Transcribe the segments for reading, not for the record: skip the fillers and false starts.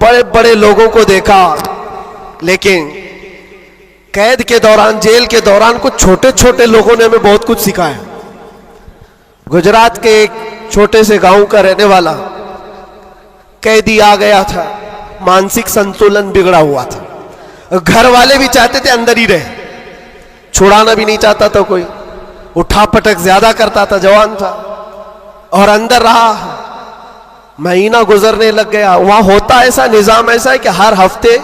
बड़े बड़े लोगों को देखा, लेकिन कैद के दौरान, जेल के दौरान कुछ छोटे छोटे लोगों ने हमें बहुत कुछ सिखाया। गुजरात के एक छोटे से गांव का रहने वाला कैदी आ गया था, मानसिक संतुलन बिगड़ा हुआ था। घर वाले भी चाहते थे अंदर ही रहे, छुड़ाना भी नहीं चाहता था कोई, उठा पटक ज्यादा करता था, जवान था और अंदर रहा। महीना गुजरने लग गया। वहां होता ऐसा, निजाम ऐसा है कि हर हफ्ते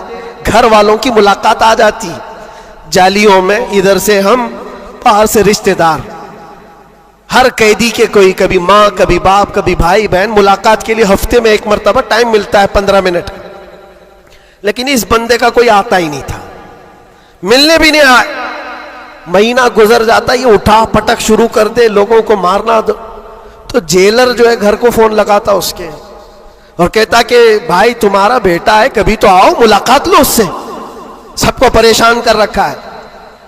घर वालों की मुलाकात आ जाती, जालियों में, इधर से हम, बाहर से रिश्तेदार। हर कैदी के कोई, कभी माँ, कभी बाप, कभी भाई बहन, मुलाकात के लिए हफ्ते में एक मरतबा टाइम मिलता है 15 मिनट का। लेकिन इस बंदे का कोई आता ही नहीं था, मिलने भी नहीं आया। महीना गुजर जाता, ये उठा पटक शुरू कर दे, लोगों को मारना। तो जेलर जो है घर को फोन लगाता उसके और कहता कि भाई तुम्हारा बेटा है, कभी तो आओ, मुलाकात लो उससे, सबको परेशान कर रखा है।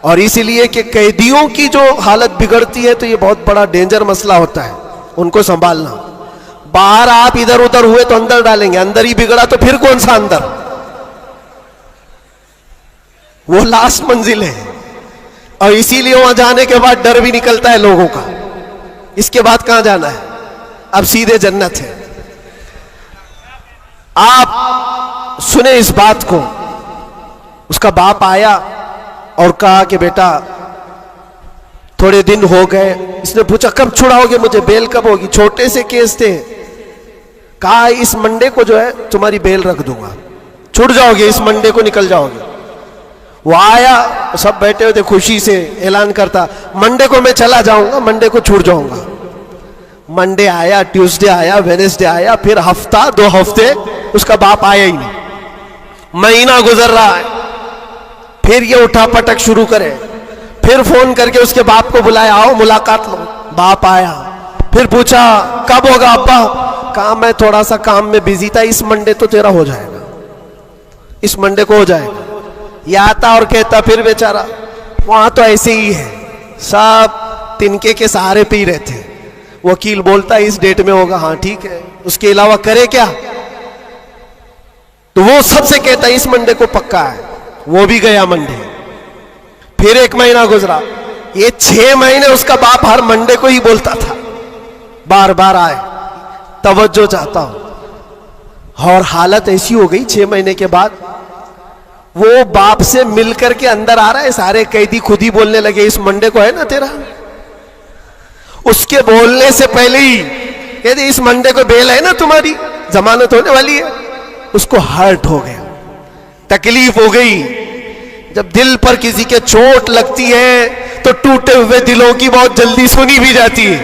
और इसीलिए कि कैदियों की जो हालत बिगड़ती है तो ये बहुत बड़ा डेंजर मसला होता है, उनको संभालना। बाहर आप इधर उधर हुए तो अंदर डालेंगे, अंदर ही बिगड़ा तो फिर कौन सा अंदर, वो लास्ट मंजिल है। और इसीलिए वहां जाने के बाद डर भी निकलता है लोगों का, इसके बाद कहां जाना है, अब सीधे जन्नत है। आप सुने इस बात को। उसका बाप आया और कहा कि बेटा थोड़े दिन हो गए। इसने पूछा कब छुड़ाओगे मुझे, बेल कब होगी? छोटे से केस थे। कहा इस मंडे को जो है तुम्हारी बेल रख दूंगा, छूट जाओगे, इस मंडे को निकल जाओगे। वो आया, सब बैठे हुए थे, खुशी से ऐलान करता मंडे को मैं चला जाऊंगा, मंडे को छूट जाऊंगा। मंडे आया, ट्यूसडे आया, वेडनेसडे आया, फिर हफ्ता, 2 हफ्ते उसका बाप आया ही नहीं। महीना गुजर रहा है, फिर ये उठा पटक शुरू करे। फिर फोन करके उसके बाप को बुलाया, आओ मुलाकात लो। बाप आया, फिर पूछा कब होगा अब्बा? कहा मैं थोड़ा सा काम में बिजी था, इस मंडे तो तेरा हो जाएगा, इस मंडे को हो जाएगा। ये आता और कहता फिर बेचारा। वहां तो ऐसे ही है, सब तिनके के सहारे पे ही रहते हैं। वकील बोलता है इस डेट में होगा, हाँ ठीक है, उसके अलावा करे क्या? तो वो सबसे कहता है इस मंडे को पक्का है। वो भी गया मंडे, फिर 1 महीना गुजरा। ये 6 महीने उसका बाप हर मंडे को ही बोलता था, बार बार आए, तवज्जो चाहता हूं। और हालत ऐसी हो गई, 6 महीने के बाद वो बाप से मिलकर के अंदर आ रहा है, सारे कैदी खुद ही बोलने लगे इस मंडे को है ना तेरा। उसके बोलने से पहले ही कहते इस मंडे को बेल है ना तुम्हारी, जमानत होने वाली है। उसको हर्ट हो गया, तकलीफ हो गई। जब दिल पर किसी के चोट लगती है तो टूटे हुए दिलों की बहुत जल्दी सुनी भी जाती है।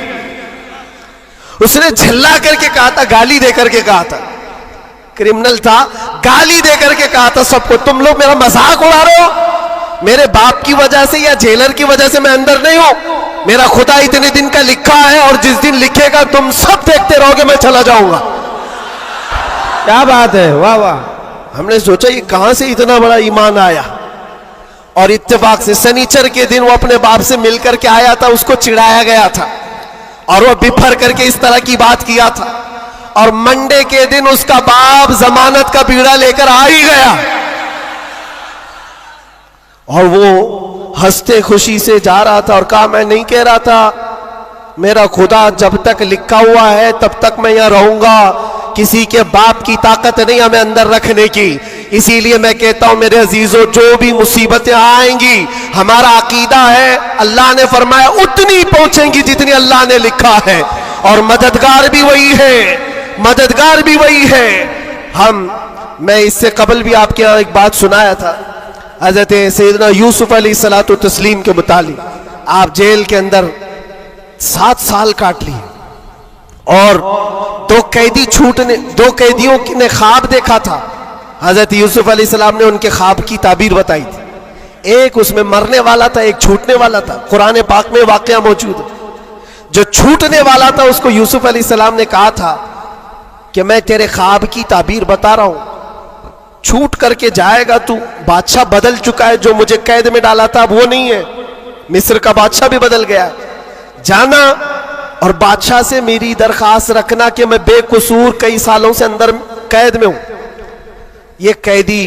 उसने झल्ला करके कहा था, गाली दे करके कहा था, क्रिमिनल था, गाली दे करके कहा था सबको, तुम लोग मेरा मजाक उड़ा रहे हो, मेरे बाप की वजह से या जेलर की वजह से मैं अंदर नहीं हूं। मेरा खुदा इतने दिन का लिखा है और जिस दिन लिखेगा तुम सब देखते रहोगे, मैं चला जाऊंगा। क्या बात है, वाह वाह। हमने सोचा ये कहां से इतना बड़ा ईमान आया। और इत्तेफाक से शनिचर के दिन वो अपने बाप से मिलकर के आया था, उसको चिढ़ाया गया था और वो बिफर करके इस तरह की बात किया था। और मंडे के दिन उसका बाप जमानत का बीड़ा लेकर आ ही गया और वो हंसते खुशी से जा रहा था और कहा मैं नहीं कह रहा था, मेरा खुदा जब तक लिखा हुआ है तब तक मैं यहां रहूंगा, किसी के बाप की ताकत नहीं हमें अंदर रखने की। इसीलिए मैं कहता हूं मेरे अजीजों, जो भी मुसीबतें आएंगी, हमारा अकीदा है अल्लाह ने फरमाया उतनी पहुंचेंगी जितनी अल्लाह ने लिखा है, और मददगार भी वही है, मददगार भी वही है। मैं इससे कबल भी आपके यहां एक बात सुनाया था, हजरत सैयदना यूसुफ अलैहिस्सलातु तस्लीम के मुतालिक। आप जेल के अंदर 7 साल काट लिए और 2 कैदियों ने ख्वाब देखा था। हजरत यूसुफ अलैहिस्सलाम ने उनके ख्वाब की ताबीर बताई थी। एक उसमें मरने वाला था, एक छूटने वाला था। कुरान पाक में वाकया मौजूद है। जो छूटने वाला था उसको यूसुफ अलैहिस्सलाम ने कहा था कि मैं तेरे ख्वाब की ताबीर बता रहा हूं, छूट करके जाएगा तू, बादशाह बदल चुका है, जो मुझे कैद में डाला था अब वो नहीं है, मिस्र का बादशाह भी बदल गया, जाना और बादशाह से मेरी दरखास्त रखना कि मैं बेकसूर कई सालों से अंदर कैद में हूं। ये कैदी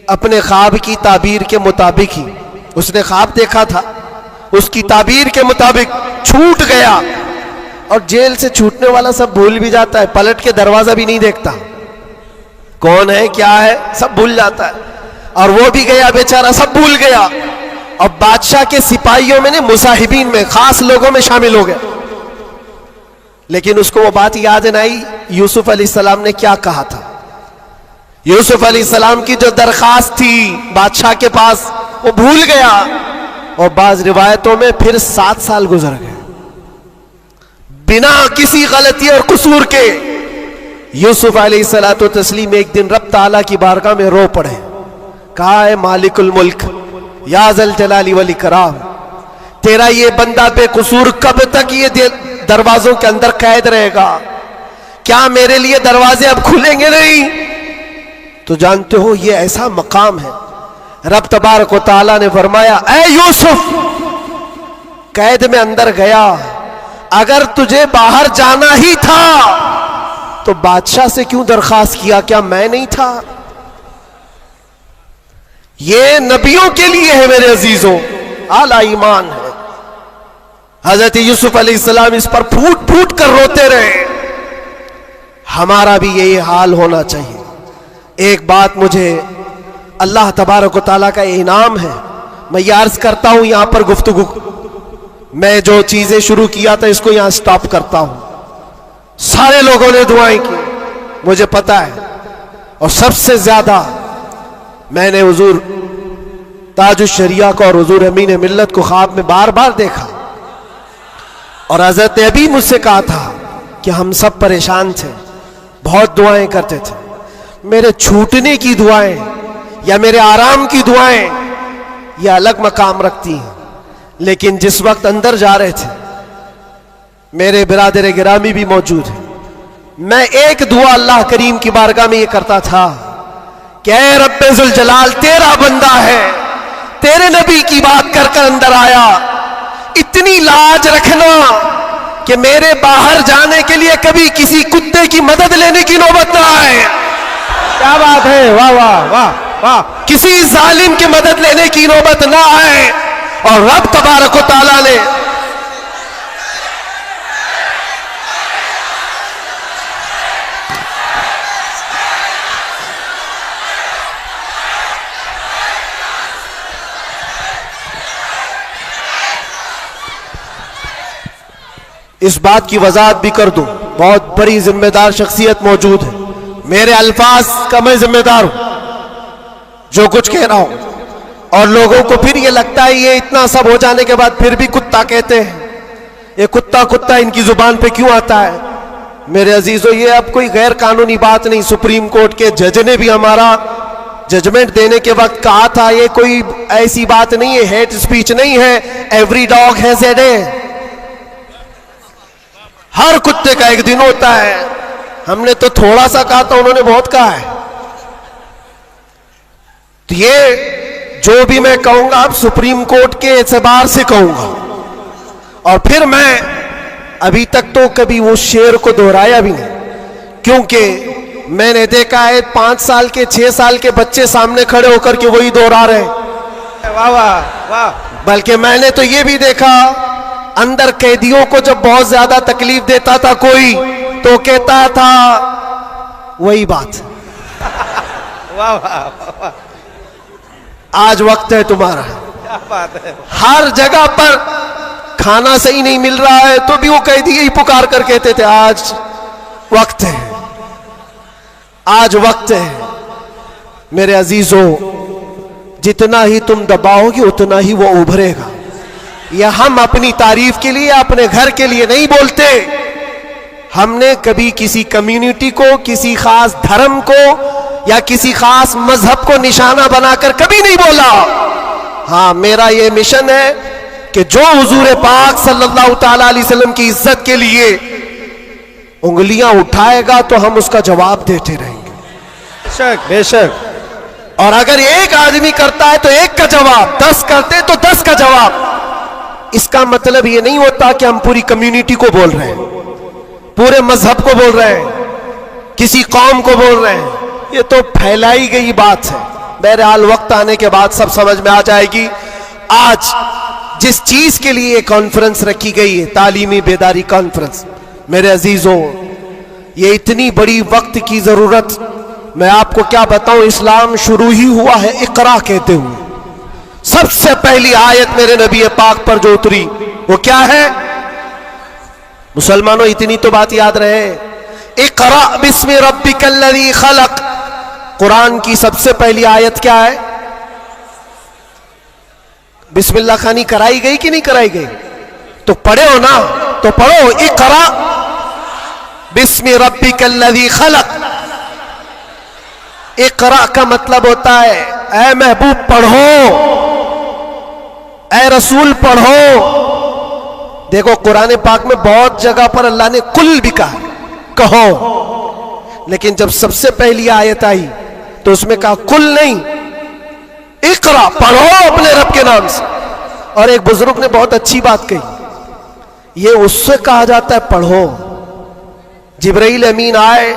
अपने ख्वाब की ताबीर के मुताबिक ही, उसने ख्वाब देखा था, उसकी ताबीर के मुताबिक छूट गया। और जेल से छूटने वाला सब भूल भी जाता है, पलट के दरवाजा भी नहीं देखता, कौन है क्या है सब भूल जाता है। और वो भी गया बेचारा, सब भूल गया। और बादशाह के सिपाहियों में ने मुसाहिबीन में खास लोगों में शामिल हो गया। लेकिन उसको वो बात याद नहीं आई यूसुफ अलैहिस्सलाम ने क्या कहा था। यूसुफ अलैहिस्सलाम की जो दरखास्त थी बादशाह के पास, वो भूल गया। और बाज रिवायतों में फिर 7 साल गुजर गए बिना किसी गलती और कसूर के। यूसुफ अलैहिस्सलातु तस्लीम एक दिन रब ताला की बारगाह में रो पड़े, कहा है मालिकुल मुल्क या ज़ल जलाली वल इकराम, तेरा ये बंदा बेकसूर कब तक ये दरवाजों के अंदर कैद रहेगा? क्या मेरे लिए दरवाजे अब खुलेंगे नहीं? तो जानते हो ये ऐसा मकाम है। रब तबारक व तआला ने फरमाया, ऐ यूसुफ, कैद में अंदर गया, अगर तुझे बाहर जाना ही था तो बादशाह से क्यों दरखास्त किया? क्या मैं नहीं था? ये नबियों के लिए है मेरे अजीजों, आला ईमान है। हजरत यूसुफ अलैहिस्सलाम इस पर फूट फूट कर रोते रहे। हमारा भी यही हाल होना चाहिए। एक बात मुझे अल्लाह तबारक व तआला का इनाम है, मैं ये अर्ज करता हूं यहां पर गुफ्तगू, मैं जो चीजें शुरू किया था इसको यहां स्टॉप करता हूं। सारे लोगों ने दुआएं की, मुझे पता है। और सबसे ज्यादा मैंने हुजूर ताजुश शरिया को और हुजूर अमीन मिल्लत को ख्वाब में बार बार देखा। और हजरत अभी मुझसे कहा था कि हम सब परेशान थे, बहुत दुआएं करते थे। मेरे छूटने की दुआएं या मेरे आराम की दुआएं ये अलग मकाम रखती हैं। लेकिन जिस वक्त अंदर जा रहे थे, मेरे बिरादर गिरामी भी मौजूद है, मैं एक दुआ अल्लाह करीम की बारगाह में ये करता था कि ऐ रब्बे जुल जलाल, तेरा बंदा है, तेरे नबी की बात कर कर अंदर आया, इतनी लाज रखना कि मेरे बाहर जाने के लिए कभी किसी कुत्ते की मदद लेने की नौबत ना आए। क्या बात है, वाह वाह वाह वाह। किसी जालिम की मदद लेने की नौबत ना आए। और रब तबारक व तआला ने इस बात की वजाहत भी कर दूं, बहुत बड़ी जिम्मेदार शख्सियत मौजूद है, मेरे अल्फाज का मैं जिम्मेदार हूं जो कुछ कह रहा हूं। और लोगों को फिर ये लगता है ये इतना सब हो जाने के बाद फिर भी कुत्ता कहते हैं, ये कुत्ता कुत्ता इनकी जुबान पे क्यों आता है? मेरे अजीजों, ये अब कोई गैर कानूनी बात नहीं। सुप्रीम कोर्ट के जज ने भी हमारा जजमेंट देने के वक्त कहा था ये कोई ऐसी बात नहीं है, हेट स्पीच नहीं है, every dog has a day, हर कुत्ते का एक दिन होता है। हमने तो थोड़ा सा कहा था, उन्होंने बहुत कहा है। तो ये जो भी मैं कहूंगा अब सुप्रीम कोर्ट के एतबार से कहूंगा। और फिर मैं अभी तक तो कभी वो शेर को दोहराया भी नहीं, क्योंकि मैंने देखा है 5 साल के 6 साल के बच्चे सामने खड़े होकर के वही दोहरा रहे हैं। वाह वाह वाह। बल्कि मैंने तो ये भी देखा, अंदर कैदियों को जब बहुत ज्यादा तकलीफ देता था कोई, तो कहता था वही बात। वाह वाह। आज वक्त है तुम्हारा। क्या बात है। हर जगह पर खाना सही नहीं मिल रहा है तो भी वो कैदी ही पुकार कर कहते थे आज वक्त है, आज वक्त है। मेरे अजीजों, जितना ही तुम दबाओगे उतना ही वो उभरेगा। या हम अपनी तारीफ के लिए, अपने घर के लिए नहीं बोलते। हमने कभी किसी कम्युनिटी को, किसी खास धर्म को या किसी खास मजहब को निशाना बनाकर कभी नहीं बोला। हाँ, मेरा ये मिशन है कि जो हुजूर पाक सल्लल्लाहु ताला अलैहि वसल्लम की इज्जत के लिए उंगलियां उठाएगा तो हम उसका जवाब देते रहेंगे। बेशक बेशक। और अगर एक आदमी करता है तो एक का जवाब, 10 करते तो 10 का जवाब। इसका मतलब ये नहीं होता कि हम पूरी कम्युनिटी को बोल रहे हैं, पूरे मजहब को बोल रहे हैं, किसी कौम को बोल रहे हैं। ये तो फैलाई गई बात है। बहरहाल वक्त आने के बाद सब समझ में आ जाएगी। आज जिस चीज के लिए कॉन्फ्रेंस रखी गई है, तालीमी बेदारी कॉन्फ्रेंस, मेरे अजीजों, ये इतनी बड़ी वक्त की जरूरत, मैं आपको क्या बताऊं, इस्लाम शुरू ही हुआ है इकरा कहते हुए। सबसे पहली आयत मेरे नबी पाक पर जो उतरी वो क्या है? मुसलमानों, इतनी तो बात याद रहे, इकरा बिस्मि रब्बिकल्लज़ी खलक। कुरान की सबसे पहली आयत क्या है? बिस्मिल्लाह खानी कराई गई कि नहीं कराई गई? तो पढ़े हो ना, तो पढ़ो, इकरा बिस्मि रब्बिकल्लज़ी खलक। इकरा का मतलब होता है ऐ महबूब पढ़ो, ऐ रसूल पढ़ो। देखो कुरान पाक में बहुत जगह पर अल्लाह ने कुल भी कहा, कहो, लेकिन जब सबसे पहली आयत आई तो उसमें कहा कुल नहीं, इकरा पढ़ो अपने रब के नाम से। और एक बुजुर्ग ने बहुत अच्छी बात कही, ये उससे कहा जाता है पढ़ो। जिब्राइल अमीन आए,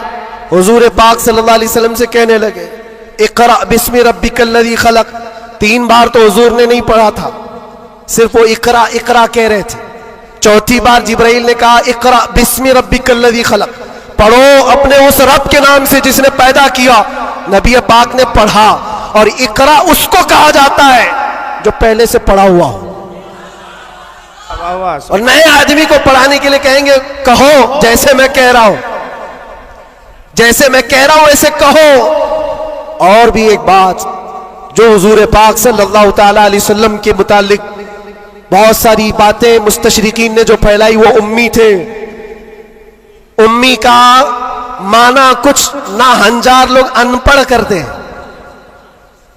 हुजूर पाक सल्लल्लाहु अलैहि वसल्लम से कहने लगे इकरा बिस्मि रब्बिकल्लज़ी खलक। 3 बार तो हुजूर ने नहीं पढ़ा था, सिर्फ वो इकरा इकरा कह रहे थे। चौथी बार जिब्राइल ने कहा इकरा बिस्मि रब्बिकल्लज़ी खलक, पढ़ो अपने उस रब के नाम से जिसने पैदा किया। नबी पाक ने पढ़ा, और इकरा उसको कहा जाता है जो पहले से पढ़ा हुआ हो। और नए आदमी को पढ़ाने के लिए कहेंगे कहो जैसे मैं कह रहा हूं, जैसे मैं कह रहा हूं ऐसे कहो। और भी एक बात जो हुजूर पाक सल्लल्लाहु ताला अलैहि वसल्लम के मुतालिक बहुत सारी बातें मुस्तशरिकीन ने जो फैलाई, वो उम्मी थे। उम्मी का माना कुछ ना हंजार लोग अनपढ़ करते हैं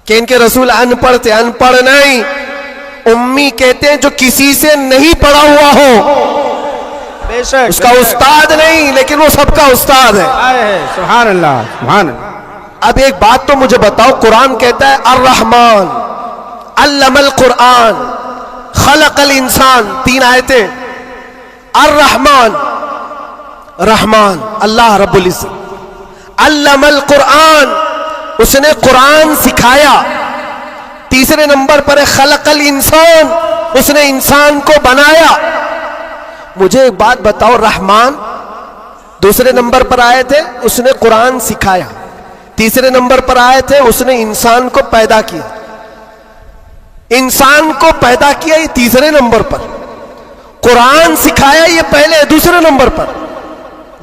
कि इनके रसूल अनपढ़ थे। अनपढ़ नहीं, उम्मी कहते हैं जो किसी से नहीं पढ़ा हुआ हो, बेशक उसका उस्ताद नहीं, लेकिन वो सबका उस्ताद है। सुभान अल्लाह, सुभान अल्लाह। अब एक बात तो मुझे बताओ, कुरान कहता है अर रहमान अल्लमल कुरान खलकल इंसान, 3 आयतें। अर रहमान, रहमान अल्लाह रब्बुल इज्जत, अल्लमल कुरान, उसने कुरान सिखाया। तीसरे नंबर पर है खलकल इंसान, उसने इंसान को बनाया। मुझे एक बात बताओ, रहमान दूसरे नंबर पर आए थे, उसने कुरान सिखाया। तीसरे नंबर पर आए थे, उसने इंसान को पैदा किया। इंसान को पैदा किया, ये तीसरे नंबर पर। कुरान सिखाया, ये पहले दूसरे नंबर पर।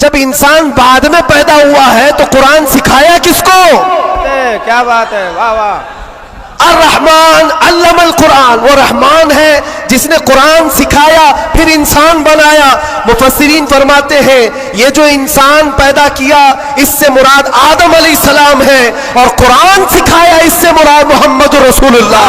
जब इंसान बाद में पैदा हुआ है तो कुरान सिखाया किसको? क्या बात है, वाह वाह। अर्रहमान अल्लमल कुरान, वो रहमान है जिसने कुरान सिखाया फिर इंसान बनाया। मुफस्सिरीन फरमाते हैं ये जो इंसान पैदा किया इससे मुराद आदम अलैहिस्सलाम है, और कुरान सिखाया इससे मुराद मोहम्मद रसूलुल्लाह।